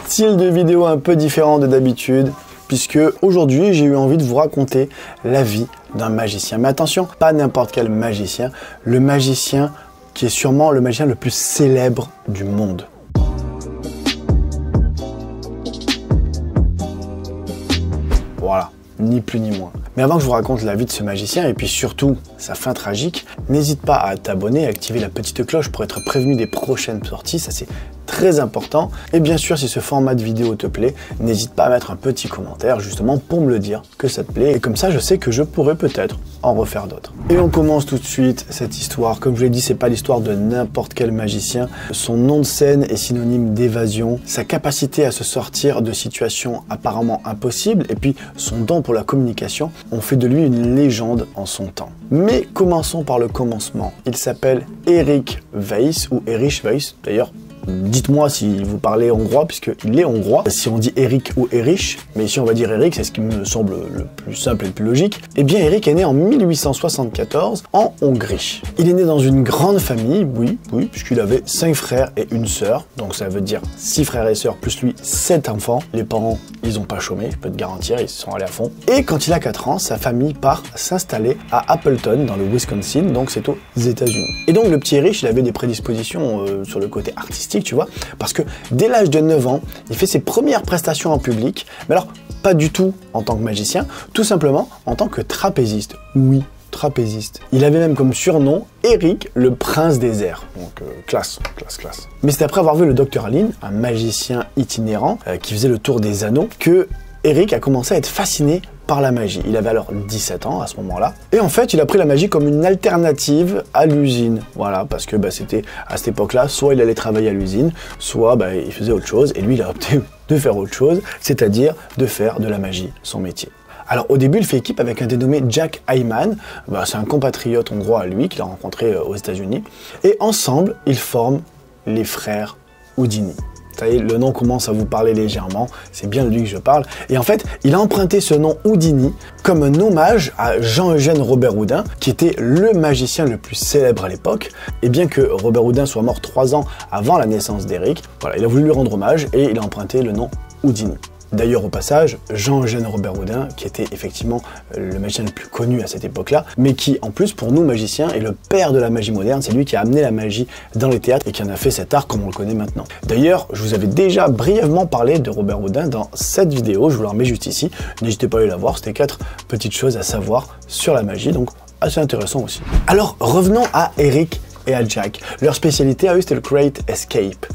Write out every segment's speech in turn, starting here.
Style de vidéo un peu différent de d'habitude, puisque aujourd'hui j'ai eu envie de vous raconter la vie d'un magicien. Mais attention, pas n'importe quel magicien, le magicien qui est sûrement le magicien le plus célèbre du monde. Voilà, ni plus ni moins. Mais avant que je vous raconte la vie de ce magicien et puis surtout sa fin tragique, n'hésite pas à t'abonner et activer la petite cloche pour être prévenu des prochaines sorties, ça c'est très important. Et bien sûr, si ce format de vidéo te plaît, n'hésite pas à mettre un petit commentaire justement pour me le dire que ça te plaît. Et comme ça, je sais que je pourrais peut-être en refaire d'autres. Et on commence tout de suite cette histoire. Comme je vous l'ai dit, c'est pas l'histoire de n'importe quel magicien. Son nom de scène est synonyme d'évasion. Sa capacité à se sortir de situations apparemment impossibles et puis son don pour la communication ont fait de lui une légende en son temps. Mais commençons par le commencement. Il s'appelle Erik Weisz ou Erich Weisz d'ailleurs. Dites-moi si vous parlez hongrois, puisqu'il est hongrois. Si on dit Eric ou Erich, mais ici on va dire Eric, c'est ce qui me semble le plus simple et le plus logique. Eh bien, Eric est né en 1874 en Hongrie. Il est né dans une grande famille, oui, puisqu'il avait 5 frères et une sœur. Donc ça veut dire 6 frères et sœurs, plus lui 7 enfants. Les parents, ils n'ont pas chômé, je peux te garantir, ils se sont allés à fond. Et quand il a 4 ans, sa famille part s'installer à Appleton, dans le Wisconsin, donc c'est aux États-Unis. Et donc le petit Erich, il avait des prédispositions sur le côté artistique, tu vois, parce que dès l'âge de 9 ans, il fait ses premières prestations en public, mais alors pas du tout en tant que magicien, tout simplement en tant que trapéziste. Oui, trapéziste. Il avait même comme surnom Eric, le prince des airs. Donc classe. Mais c'est après avoir vu le Dr Lin, un magicien itinérant qui faisait le tour des anneaux, que Eric a commencé à être fasciné par la magie. Il avait alors 17 ans à ce moment-là. Et en fait, il a pris la magie comme une alternative à l'usine. Voilà, parce que c'était à cette époque-là, soit il allait travailler à l'usine, soit il faisait autre chose. Et lui, il a opté de faire autre chose, c'est-à-dire de faire de la magie son métier. Alors au début, il fait équipe avec un dénommé Jack Hyman. C'est un compatriote hongrois à lui qu'il a rencontré aux États-Unis. Et ensemble, ils forment les frères Houdini. Ça y est, le nom commence à vous parler légèrement, c'est bien de lui que je parle. Et en fait, il a emprunté ce nom Houdini comme un hommage à Jean-Eugène Robert Houdin, qui était le magicien le plus célèbre à l'époque. Et bien que Robert Houdin soit mort 3 ans avant la naissance d'Eric, voilà, il a voulu lui rendre hommage et il a emprunté le nom Houdini. D'ailleurs, au passage, Jean-Eugène Robert Houdin, qui était effectivement le magicien le plus connu à cette époque-là, mais qui, en plus, pour nous magiciens, est le père de la magie moderne. C'est lui qui a amené la magie dans les théâtres et qui en a fait cet art comme on le connaît maintenant. D'ailleurs, je vous avais déjà brièvement parlé de Robert Houdin dans cette vidéo, je vous la remets juste ici. N'hésitez pas à aller la voir, c'était 4 petites choses à savoir sur la magie, donc assez intéressant aussi. Alors, revenons à Eric et à Jack. Leur spécialité à eux, c'était le Great Escape.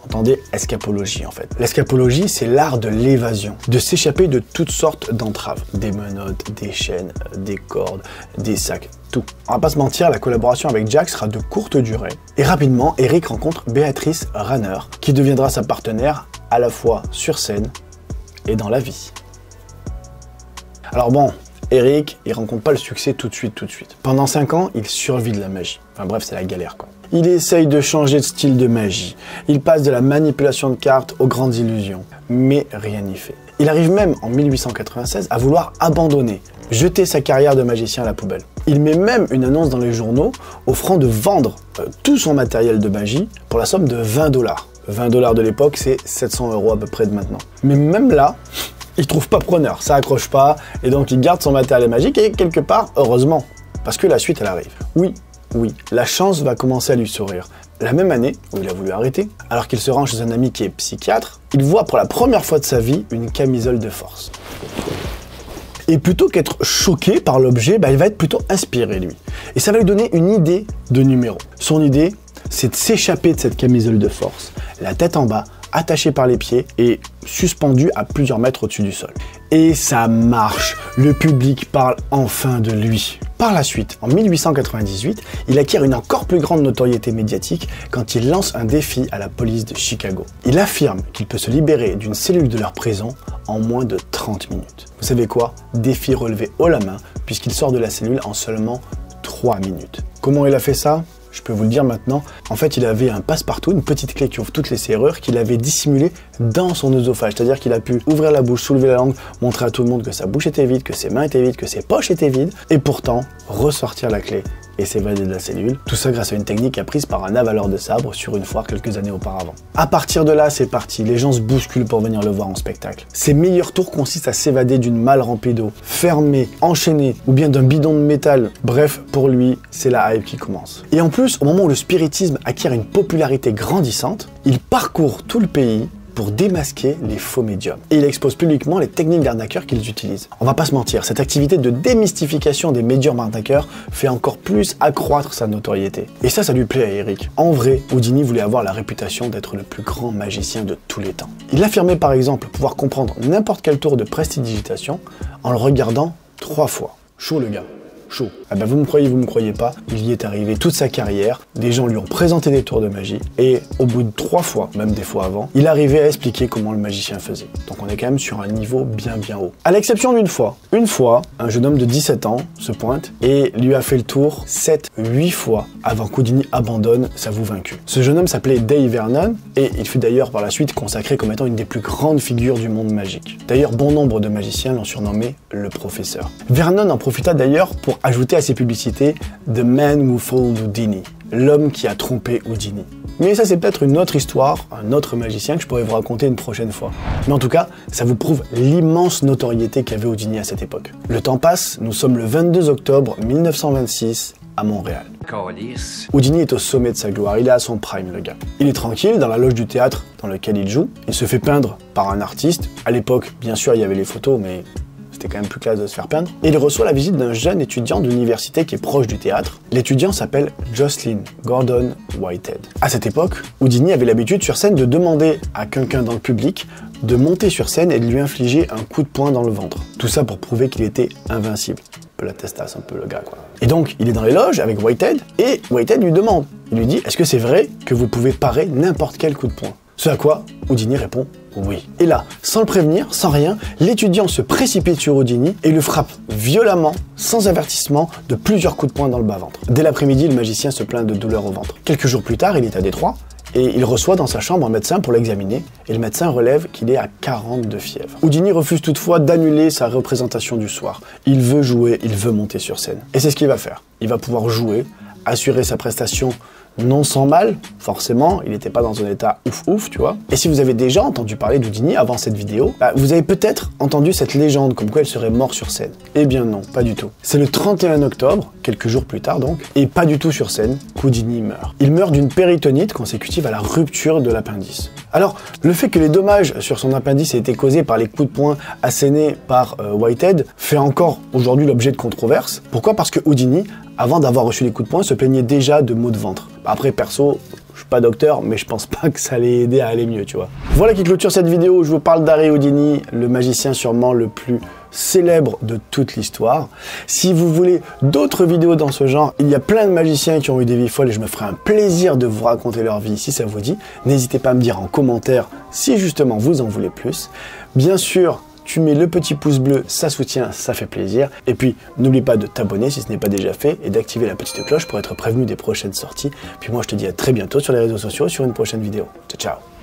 Entendez, escapologie en fait. L'escapologie, c'est l'art de l'évasion, de s'échapper de toutes sortes d'entraves. Des menottes, des chaînes, des cordes, des sacs, tout. On va pas se mentir, la collaboration avec Jack sera de courte durée. Et rapidement, Eric rencontre Beatrice Ranner, qui deviendra sa partenaire à la fois sur scène et dans la vie. Alors bon, Eric, il rencontre pas le succès tout de suite. Pendant 5 ans, il survit de la magie. Enfin bref, c'est la galère quoi. Il essaye de changer de style de magie. Il passe de la manipulation de cartes aux grandes illusions. Mais rien n'y fait. Il arrive même en 1896 à vouloir abandonner, jeter sa carrière de magicien à la poubelle. Il met même une annonce dans les journaux offrant de vendre tout son matériel de magie pour la somme de 20 $. 20 $ de l'époque, c'est 700 € à peu près de maintenant. Mais même là, il trouve pas preneur, ça accroche pas, et donc il garde son matériel magique et quelque part, heureusement, parce que la suite elle arrive. Oui, la chance va commencer à lui sourire. La même année, où il a voulu arrêter, alors qu'il se rend chez un ami qui est psychiatre, il voit pour la première fois de sa vie une camisole de force. Et plutôt qu'être choqué par l'objet, il va être plutôt inspiré lui. Et ça va lui donner une idée de numéro. Son idée, c'est de s'échapper de cette camisole de force, la tête en bas, attaché par les pieds et suspendu à plusieurs mètres au-dessus du sol. Et ça marche, le public parle enfin de lui. Par la suite, en 1898, il acquiert une encore plus grande notoriété médiatique quand il lance un défi à la police de Chicago. Il affirme qu'il peut se libérer d'une cellule de leur prison en moins de 30 minutes. Vous savez quoi? Défi relevé haut la main puisqu'il sort de la cellule en seulement 3 minutes. Comment il a fait ça? Je peux vous le dire maintenant. En fait, il avait un passe-partout, une petite clé qui ouvre toutes les serrures qu'il avait dissimulée dans son œsophage. C'est-à-dire qu'il a pu ouvrir la bouche, soulever la langue, montrer à tout le monde que sa bouche était vide, que ses mains étaient vides, que ses poches étaient vides, et pourtant ressortir la clé et s'évader de la cellule. Tout ça grâce à une technique apprise par un avaleur de sabre sur une foire quelques années auparavant. À partir de là, c'est parti, les gens se bousculent pour venir le voir en spectacle. Ses meilleurs tours consistent à s'évader d'une malle remplie d'eau, fermée, enchaînée, ou bien d'un bidon de métal. Bref, pour lui, c'est la hype qui commence. Et en plus, au moment où le spiritisme acquiert une popularité grandissante, il parcourt tout le pays pour démasquer les faux médiums. Et il expose publiquement les techniques d'arnaqueurs qu'ils utilisent. On va pas se mentir, cette activité de démystification des médiums arnaqueurs fait encore plus accroître sa notoriété. Et ça lui plaît à Eric. En vrai, Houdini voulait avoir la réputation d'être le plus grand magicien de tous les temps. Il affirmait par exemple pouvoir comprendre n'importe quel tour de prestidigitation en le regardant 3 fois. Chaud le gars. Chaud. Ah bah vous me croyez pas, il y est arrivé toute sa carrière, des gens lui ont présenté des tours de magie, et au bout de 3 fois, même des fois avant, il arrivait à expliquer comment le magicien faisait. Donc on est quand même sur un niveau bien haut. À l'exception d'une fois. Une fois, un jeune homme de 17 ans se pointe et lui a fait le tour 7-8 fois avant qu'Houdini abandonne sa voue vaincue. Ce jeune homme s'appelait Dave Vernon, et il fut d'ailleurs par la suite consacré comme étant une des plus grandes figures du monde magique. D'ailleurs, bon nombre de magiciens l'ont surnommé le professeur. Vernon en profita d'ailleurs pour ajouter à ses publicités « The man who fooled Houdini », l'homme qui a trompé Houdini. Mais ça c'est peut-être une autre histoire, un autre magicien que je pourrais vous raconter une prochaine fois. Mais en tout cas, ça vous prouve l'immense notoriété qu'avait Houdini à cette époque. Le temps passe, nous sommes le 22 octobre 1926 à Montréal. Houdini est au sommet de sa gloire, il est à son prime le gars. Il est tranquille dans la loge du théâtre dans lequel il joue, il se fait peindre par un artiste. À l'époque, bien sûr, il y avait les photos, mais c'était quand même plus classe de se faire peindre. Et il reçoit la visite d'un jeune étudiant d'université qui est proche du théâtre. L'étudiant s'appelle Jocelyn Gordon Whitehead. À cette époque, Houdini avait l'habitude sur scène de demander à quelqu'un dans le public de monter sur scène et de lui infliger un coup de poing dans le ventre. Tout ça pour prouver qu'il était invincible. Un peu la testasse, un peu le gars quoi. Et donc, il est dans les loges avec Whitehead et Whitehead lui demande. Il lui dit, est-ce que c'est vrai que vous pouvez parer n'importe quel coup de poing? Ce à quoi Houdini répond oui. Et là, sans le prévenir, sans rien, l'étudiant se précipite sur Houdini et le frappe violemment, sans avertissement, de plusieurs coups de poing dans le bas-ventre. Dès l'après-midi, le magicien se plaint de douleurs au ventre. Quelques jours plus tard, il est à Détroit et il reçoit dans sa chambre un médecin pour l'examiner et le médecin relève qu'il est à 40 de fièvre. Houdini refuse toutefois d'annuler sa représentation du soir. Il veut jouer, il veut monter sur scène. Et c'est ce qu'il va faire. Il va pouvoir jouer, assurer sa prestation non sans mal, forcément, il n'était pas dans un état ouf, tu vois. Et si vous avez déjà entendu parler d'Houdini avant cette vidéo, vous avez peut-être entendu cette légende comme quoi il serait mort sur scène. Eh bien non, pas du tout. C'est le 31 octobre, quelques jours plus tard donc, et pas du tout sur scène, qu'Houdini meurt. Il meurt d'une péritonite consécutive à la rupture de l'appendice. Alors, le fait que les dommages sur son appendice aient été causés par les coups de poing assénés par Whitehead fait encore aujourd'hui l'objet de controverses. Pourquoi? Parce que Houdini, avant d'avoir reçu les coups de poing, se plaignait déjà de maux de ventre. Après, perso, je suis pas docteur, mais je pense pas que ça allait aider à aller mieux, tu vois. Voilà qui clôture cette vidéo où je vous parle d'Harry Houdini, le magicien sûrement le plus célèbre de toute l'histoire. Si vous voulez d'autres vidéos dans ce genre, il y a plein de magiciens qui ont eu des vies folles et je me ferai un plaisir de vous raconter leur vie si ça vous dit. N'hésitez pas à me dire en commentaire si justement vous en voulez plus. Bien sûr, tu mets le petit pouce bleu, ça soutient, ça fait plaisir. Et puis, n'oublie pas de t'abonner si ce n'est pas déjà fait et d'activer la petite cloche pour être prévenu des prochaines sorties. Puis moi, je te dis à très bientôt sur les réseaux sociaux et sur une prochaine vidéo. Ciao, ciao.